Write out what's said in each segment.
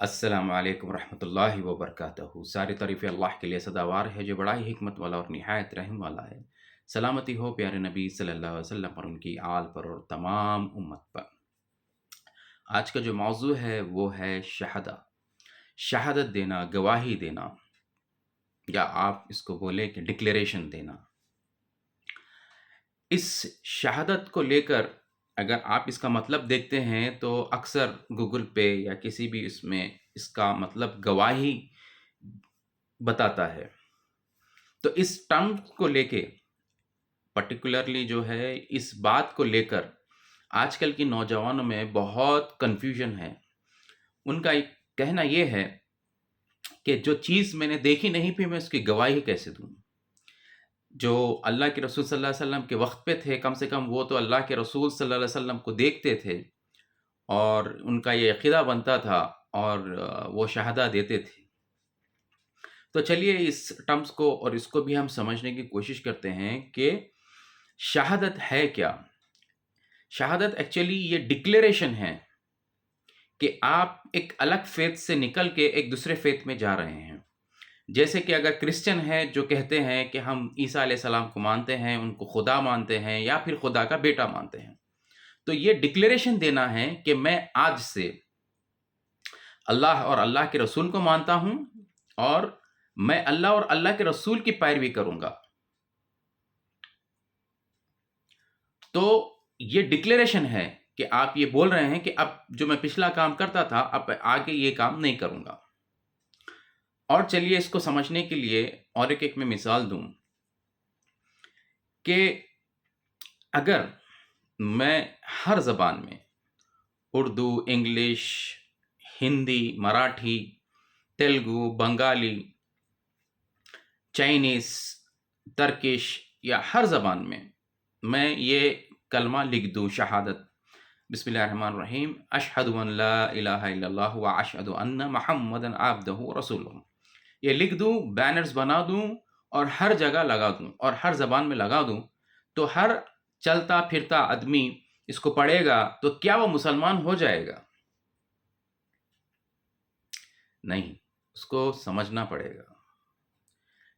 السلام علیکم ورحمۃ اللہ وبرکاتہ۔ ساری تعریف اللہ کے لیے سداوار ہے جو بڑا ہی حکمت والا اور نہایت رحم والا ہے۔ سلامتی ہو پیارے نبی صلی اللہ علیہ وسلم پر، ان کی آل پر اور تمام امت پر۔ آج کا جو موضوع ہے وہ ہے شہادت دینا، گواہی دینا، یا آپ اس کو بولے کہ ڈکلیریشن دینا۔ اس شہادت کو لے کر اگر آپ اس کا مطلب دیکھتے ہیں تو اکثر گوگل پہ یا کسی بھی اس میں اس کا مطلب گواہی بتاتا ہے۔ تو اس ٹرم کو لے کے پرٹیکولرلی جو ہے اس بات کو لے کر آج کل کی نوجوانوں میں بہت کنفیوژن ہے۔ ان کا ایک کہنا یہ ہے کہ جو چیز میں نے دیکھی نہیں پھر میں اس کی گواہی کیسے دوں۔ جو اللہ کے رسول صلی اللہ علیہ وسلم کے وقت پہ تھے، کم سے کم وہ تو اللہ کے رسول صلی اللہ علیہ وسلم کو دیکھتے تھے اور ان کا یہ عقیدہ بنتا تھا اور وہ شہادہ دیتے تھے۔ تو چلیے اس ٹرمز کو اور اس کو بھی ہم سمجھنے کی کوشش کرتے ہیں کہ شہادت ہے کیا۔ شہادت ایکچولی یہ ڈکلیریشن ہے کہ آپ ایک الگ فیتھ سے نکل کے ایک دوسرے فیتھ میں جا رہے ہیں۔ جیسے کہ اگر کرسچن ہے جو کہتے ہیں کہ ہم عیسیٰ علیہ السلام کو مانتے ہیں، ان کو خدا مانتے ہیں یا پھر خدا کا بیٹا مانتے ہیں، تو یہ ڈکلیریشن دینا ہے کہ میں آج سے اللہ اور اللہ کے رسول کو مانتا ہوں اور میں اللہ اور اللہ کے رسول کی پیروی کروں گا۔ تو یہ ڈکلیریشن ہے کہ آپ یہ بول رہے ہیں کہ اب جو میں پچھلا کام کرتا تھا اب آگے یہ کام نہیں کروں گا۔ اور چلیے اس کو سمجھنے کے لیے اور ایک میں مثال دوں کہ اگر میں ہر زبان میں Urdu, English, Hindi, Marathi, Telugu, Bengali, Chinese, Turkish یا ہر زبان میں یہ کلمہ لکھ دوں، شہادت بسم اللہ الرحمن الرحیم اشہد ان لا الہ الا اللہ و اشہد ان محمدً عبدہ و رسولہ، یہ لکھ دوں، بینرز بنا دوں اور ہر جگہ لگا دوں اور ہر زبان میں لگا دوں، تو ہر چلتا پھرتا آدمی اس کو پڑھے گا تو کیا وہ مسلمان ہو جائے گا؟ نہیں، اس کو سمجھنا پڑے گا۔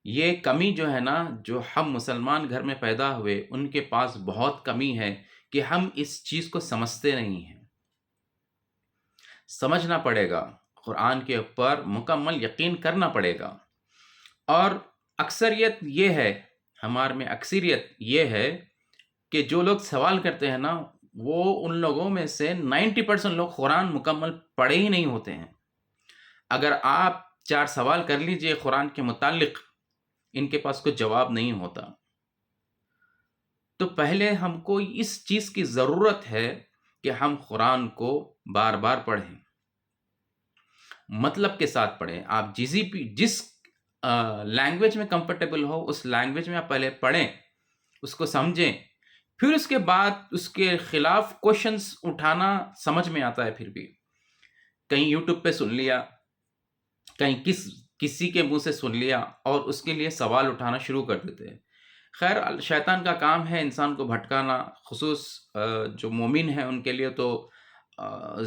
یہ کمی جو ہے نا، جو ہم مسلمان گھر میں پیدا ہوئے ان کے پاس بہت کمی ہے کہ ہم اس چیز کو سمجھتے نہیں ہیں۔ سمجھنا پڑے گا، قرآن کے اوپر مکمل یقین کرنا پڑے گا۔ اور اکثریت یہ ہے، ہمارے میں اکثریت یہ ہے کہ جو لوگ سوال کرتے ہیں نا، وہ ان لوگوں میں سے 90% لوگ قرآن مکمل پڑھے ہی نہیں ہوتے ہیں۔ اگر آپ 4 سوال کر لیجئے قرآن کے متعلق، ان کے پاس کوئی جواب نہیں ہوتا۔ تو پہلے ہم کو اس چیز کی ضرورت ہے کہ ہم قرآن کو بار بار پڑھیں، مطلب کے ساتھ پڑھیں۔ آپ جس لینگویج میں کمفرٹیبل ہو اس لینگویج میں آپ پہلے پڑھیں، اس کو سمجھیں، پھر اس کے بعد اس کے خلاف کوشچنس اٹھانا سمجھ میں آتا ہے۔ پھر بھی کہیں یوٹیوب پہ سن لیا، کہیں کسی کے منہ سے سن لیا اور اس کے لیے سوال اٹھانا شروع کر دیتے ہیں۔ خیر، شیطان کا کام ہے انسان کو بھٹکانا، خصوص جو مومن ہیں ان کے لیے تو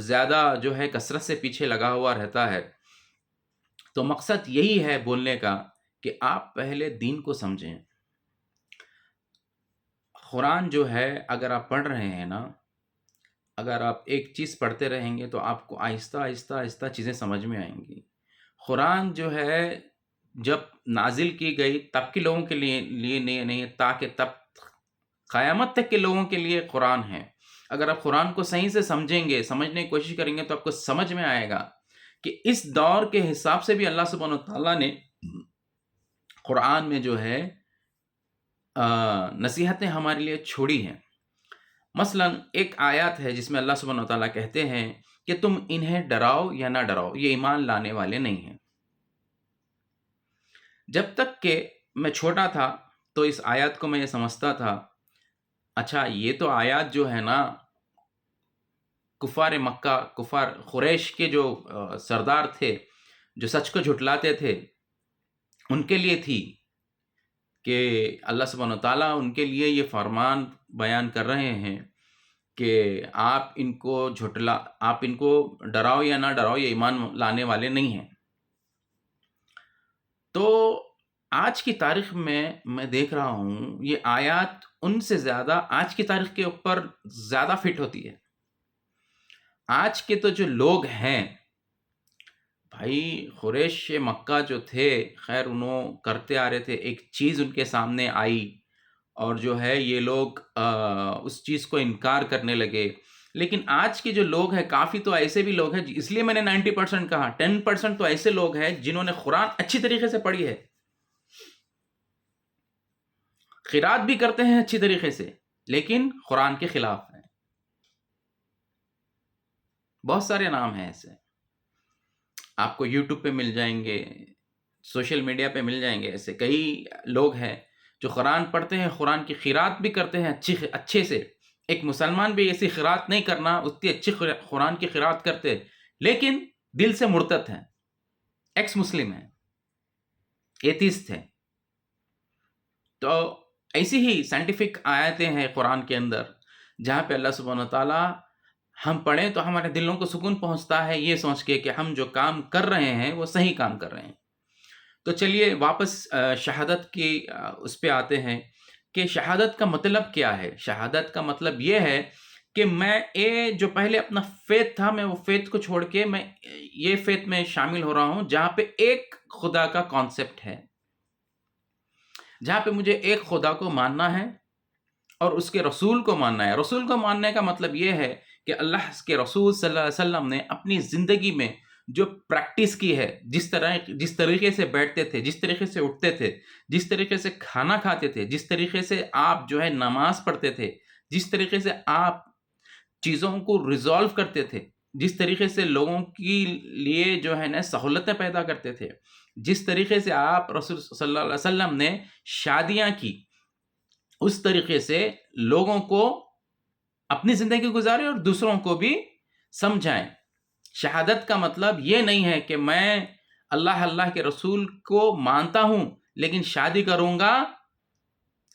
زیادہ جو ہے کثرت سے پیچھے لگا ہوا رہتا ہے۔ تو مقصد یہی ہے بولنے کا کہ آپ پہلے دین کو سمجھیں۔ قرآن جو ہے اگر آپ پڑھ رہے ہیں نا، اگر آپ ایک چیز پڑھتے رہیں گے تو آپ کو آہستہ آہستہ آہستہ چیزیں سمجھ میں آئیں گی۔ قرآن جو ہے جب نازل کی گئی تب کے لوگوں کے لیے نہیں، تاکہ تب قیامت تک کے لوگوں کے لیے قرآن ہے۔ اگر آپ قرآن کو صحیح سے سمجھیں گے، سمجھنے کی کوشش کریں گے تو آپ کو سمجھ میں آئے گا کہ اس دور کے حساب سے بھی اللہ سبحانہ وتعالیٰ نے قرآن میں جو ہے نصیحتیں ہمارے لیے چھوڑی ہیں۔ مثلا ایک آیات ہے جس میں اللہ سبحانہ وتعالیٰ کہتے ہیں کہ تم انہیں ڈراؤ یا نہ ڈراؤ، یہ ایمان لانے والے نہیں ہیں۔ جب تک کہ میں چھوٹا تھا تو اس آیات کو میں یہ سمجھتا تھا، اچھا یہ تو آیات جو ہے نا کفار مکہ، کفار قریش کے جو سردار تھے جو سچ کو جھٹلاتے تھے ان کے لیے تھی، کہ اللہ سبحانہ وتعالیٰ ان کے لیے یہ فرمان بیان کر رہے ہیں کہ آپ ان کو ڈراؤ یا نہ ڈراؤ، یہ ایمان لانے والے نہیں ہیں۔ تو آج کی تاریخ میں دیکھ رہا ہوں یہ آیات ان سے زیادہ آج کی تاریخ کے اوپر زیادہ فٹ ہوتی ہے۔ آج کے تو جو لوگ ہیں بھائی، قریش مکہ جو تھے، خیر انہوں کرتے آ رہے تھے، ایک چیز ان کے سامنے آئی اور جو ہے یہ لوگ اس چیز کو انکار کرنے لگے۔ لیکن آج کے جو لوگ ہیں، کافی تو ایسے بھی لوگ ہیں، اس لیے میں نے 90% کہا، 10% تو ایسے لوگ ہیں جنہوں نے قرآن اچھی طریقے سے پڑھی ہے، قرات بھی کرتے ہیں اچھی طریقے سے، لیکن قرآن کے خلاف ہیں۔ بہت سارے نام ہیں ایسے، آپ کو یوٹیوب پہ مل جائیں گے، سوشل میڈیا پہ مل جائیں گے، ایسے کئی لوگ ہیں جو قرآن پڑھتے ہیں، قرآن کی قرات بھی کرتے ہیں اچھے سے۔ ایک مسلمان بھی ایسی قرات نہیں کرنا، اتنی اچھی قرآن کی قرات کرتے، لیکن دل سے مرتد ہیں، ایکس مسلم ہیں، ایتھیسٹ ہیں۔ تو ایسی ہی سائنٹیفک آیتیں ہیں قرآن کے اندر، جہاں پہ اللہ سبحانہ و تعالیٰ ہم پڑھیں تو ہمارے دلوں کو سکون پہنچتا ہے، یہ سوچ کے کہ ہم جو کام کر رہے ہیں وہ صحیح کام کر رہے ہیں۔ تو چلیے واپس شہادت کی اس پہ آتے ہیں کہ شہادت کا مطلب کیا ہے۔ شہادت کا مطلب یہ ہے کہ میں جو پہلے اپنا فیتھ تھا، میں وہ فیتھ کو چھوڑ کے میں یہ فیتھ میں شامل ہو رہا ہوں جہاں پہ ایک خدا کا کانسیپٹ ہے، جہاں پہ مجھے ایک خدا کو ماننا ہے اور اس کے رسول کو ماننا ہے۔ رسول کو ماننے کا مطلب یہ ہے کہ اللہ کے رسول صلی اللہ علیہ وسلم نے اپنی زندگی میں جو پریکٹس کی ہے، جس طریقے سے بیٹھتے تھے، جس طریقے سے اٹھتے تھے، جس طریقے سے کھانا کھاتے تھے، جس طریقے سے آپ جو ہے نماز پڑھتے تھے، جس طریقے سے آپ چیزوں کو ریزالو کرتے تھے، جس طریقے سے لوگوں کے لیے جو ہے نا سہولتیں پیدا کرتے تھے، جس طریقے سے آپ رسول صلی اللہ علیہ وسلم نے شادیاں کی، اس طریقے سے لوگوں کو اپنی زندگی گزارے اور دوسروں کو بھی سمجھائیں۔ شہادت کا مطلب یہ نہیں ہے کہ میں اللہ کے رسول کو مانتا ہوں لیکن شادی کروں گا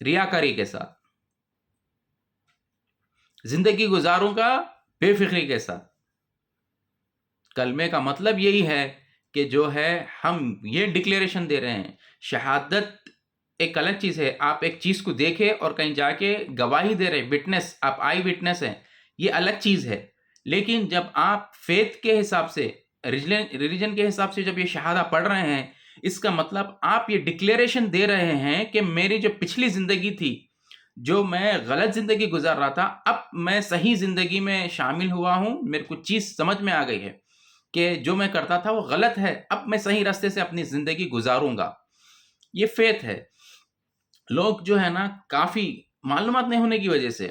ریاکاری کے ساتھ، زندگی گزاروں گا بے فکری کے ساتھ۔ کلمے کا مطلب یہی ہے کہ جو ہے ہم یہ ڈکلیریشن دے رہے ہیں۔ شہادت ایک الگ چیز ہے، آپ ایک چیز کو دیکھے اور کہیں جا کے گواہی دے رہے، وٹنس، آپ آئی وٹنس ہیں، یہ الگ چیز ہے۔ لیکن جب آپ فیتھ کے حساب سے، ریلیجن کے حساب سے جب یہ شہادہ پڑھ رہے ہیں، اس کا مطلب آپ یہ ڈکلیریشن دے رہے ہیں کہ میری جو پچھلی زندگی تھی، جو میں غلط زندگی گزار رہا تھا، اب میں صحیح زندگی میں شامل ہوا ہوں، میرے کو چیز سمجھ میں آ گئی ہے کہ جو میں کرتا تھا وہ غلط ہے، اب میں صحیح راستے سے اپنی زندگی گزاروں گا۔ یہ فیتھ ہے۔ لوگ جو ہے نا کافی معلومات نہیں ہونے کی وجہ سے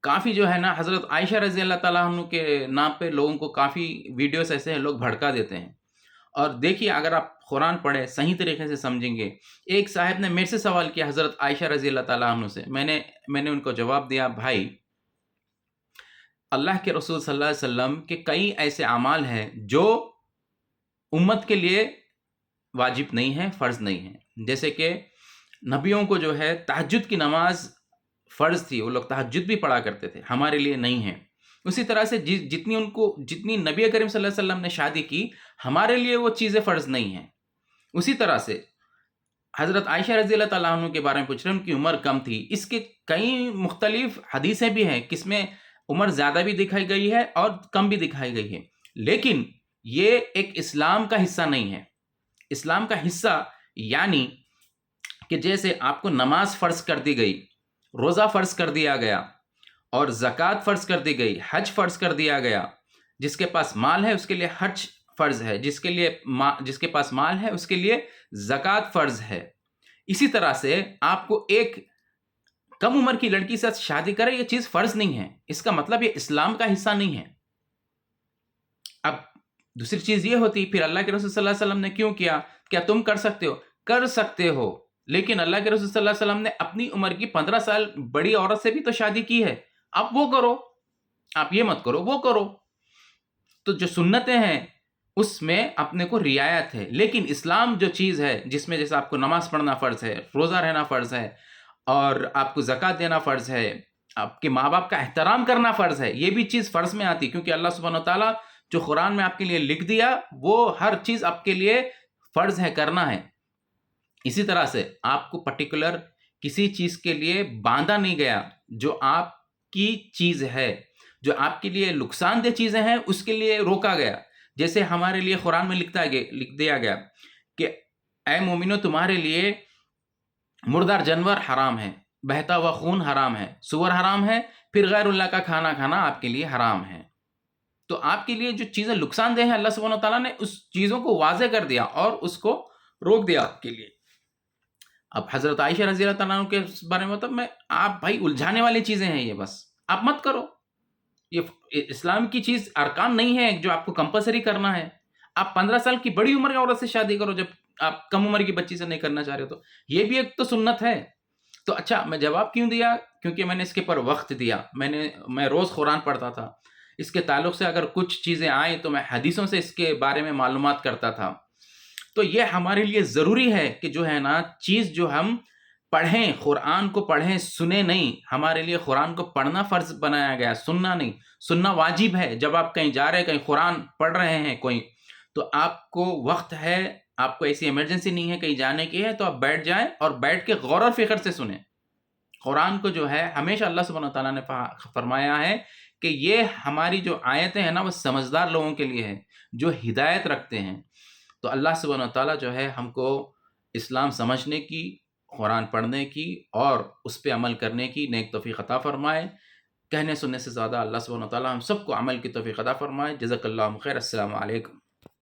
کافی جو ہے نا حضرت عائشہ رضی اللہ تعالیٰ عنہ کے نام پہ لوگوں کو کافی ویڈیوز ایسے ہیں، لوگ بھڑکا دیتے ہیں۔ اور دیکھیے اگر آپ قرآن پڑھیں، صحیح طریقے سے سمجھیں گے۔ ایک صاحب نے میرے سے سوال کیا حضرت عائشہ رضی اللہ تعالیٰ عنہ سے، میں نے ان کو جواب دیا، بھائی اللہ کے رسول صلی اللہ علیہ وسلم کے کئی ایسے اعمال ہیں جو امت کے لیے واجب نہیں ہیں، فرض نہیں ہیں۔ جیسے کہ نبیوں کو جو ہے تہجد کی نماز فرض تھی، وہ لوگ تہجد بھی پڑھا کرتے تھے، ہمارے لیے نہیں ہے۔ اسی طرح سے جتنی نبی کریم صلی اللہ علیہ وسلم نے شادی کی، ہمارے لیے وہ چیزیں فرض نہیں ہیں۔ اسی طرح سے حضرت عائشہ رضی اللہ تعالیٰ عنہ کے بارے میں پوچھ رہے ہیں، ان کی عمر کم تھی۔ اس کے کئی مختلف حدیثیں بھی ہیں کس میں عمر زیادہ بھی دکھائی گئی ہے اور کم بھی دکھائی گئی ہے، لیکن یہ ایک اسلام کا حصہ نہیں ہے۔ اسلام کا حصہ یعنی کہ جیسے آپ کو نماز فرض کر دی گئی، روزہ فرض کر دیا گیا، اور زکوٰۃ فرض کر دی گئی، حج فرض کر دیا گیا۔ جس کے پاس مال ہے اس کے لیے حج فرض ہے، جس کے پاس مال ہے اس کے لیے زکوٰۃ فرض ہے۔ اسی طرح سے آپ کو ایک کم عمر کی لڑکی سے شادی کرے، یہ چیز فرض نہیں ہے، اس کا مطلب یہ اسلام کا حصہ نہیں ہے۔ اب دوسری چیز یہ ہوتی، پھر اللہ کے رسول صلی اللہ علیہ وسلم نے کیوں کیا؟ کیا تم کر سکتے ہو؟ کر سکتے ہو، لیکن اللہ کے رسول صلی اللہ علیہ وسلم نے اپنی عمر کی 15 سال بڑی عورت سے بھی تو شادی کی ہے۔ آپ وہ کرو، آپ یہ مت کرو، وہ کرو۔ تو جو سنتیں ہیں اس میں اپنے کو رعایت ہے، لیکن اسلام جو چیز ہے جس میں جیسے آپ کو نماز پڑھنا فرض ہے، روزہ رہنا فرض ہے، اور آپ کو زکوٰۃ دینا فرض ہے، آپ کے ماں باپ کا احترام کرنا فرض ہے، یہ بھی چیز فرض میں آتی، کیونکہ اللہ سبحانہ وتعالیٰ جو قرآن میں آپ کے لیے لکھ دیا وہ ہر چیز آپ کے لیے فرض ہے، کرنا ہے۔ اسی طرح سے آپ کو پرٹیکولر کسی چیز کے لیے باندھا نہیں گیا، جو آپ کی چیز ہے، جو آپ کے لیے نقصان دہ چیزیں ہیں اس کے لیے روکا گیا۔ جیسے ہمارے لیے قرآن میں لکھ دیا گیا کہ اے مومنو تمہارے لیے مردار جانور حرام ہے، بہتا ہوا خون حرام ہے، سور حرام ہے، پھر غیر اللہ کا کھانا کھانا آپ کے لیے حرام ہے۔ تو آپ کے لیے جو چیزیں نقصان دہ ہیں اللہ سبحانہ وتعالیٰ نے اس چیزوں کو واضح کر دیا اور اس کو روک دیا آپ کے لیے۔ اب حضرت عائشہ رضی اللہ تعالیٰ عنہ کے بارے میں میں آپ بھائی الجھانے والی چیزیں ہیں، یہ بس آپ مت کرو، یہ اسلام کی چیز ارکان نہیں ہے جو آپ کو کمپلسری کرنا ہے۔ آپ 15 سال کی بڑی عمر کی عورت سے شادی کرو جب آپ کم عمر کی بچی سے نہیں کرنا چاہ رہے، تو یہ بھی ایک تو سنت ہے۔ تو اچھا میں جواب کیوں دیا؟ کیونکہ میں نے اس کے پر وقت دیا، میں روز قرآن پڑھتا تھا، اس کے تعلق سے اگر کچھ چیزیں آئیں تو میں حدیثوں سے اس کے بارے میں معلومات کرتا تھا۔ تو یہ ہمارے لیے ضروری ہے کہ جو ہے نا چیز جو ہم پڑھیں، قرآن کو پڑھیں، سنیں نہیں۔ ہمارے لیے قرآن کو پڑھنا فرض بنایا گیا، سننا نہیں۔ سننا واجب ہے، جب آپ کہیں جا رہے ہیں، کہیں قرآن پڑھ رہے ہیں کوئی، تو آپ کو وقت ہے، آپ کو ایسی ایمرجنسی نہیں ہے کہیں جانے کی ہے، تو آپ بیٹھ جائیں اور بیٹھ کے غور و فکر سے سنیں۔ قرآن کو جو ہے ہمیشہ اللہ سبحانہ تعالیٰ نے فرمایا ہے کہ یہ ہماری جو آیتیں ہیں نا وہ سمجھدار لوگوں کے لیے ہے، جو ہدایت رکھتے ہیں۔ تو اللہ سبحانہ تعالیٰ جو ہے ہم کو اسلام سمجھنے کی، قرآن پڑھنے کی اور اس پہ عمل کرنے کی نیک توفیق عطا فرمائے۔ کہنے سننے سے زیادہ اللہ سبحانہ تعالیٰ ہم سب کو عمل کی توفیق عطا فرمائے۔ جزاک اللہ خیر۔ السلام علیکم۔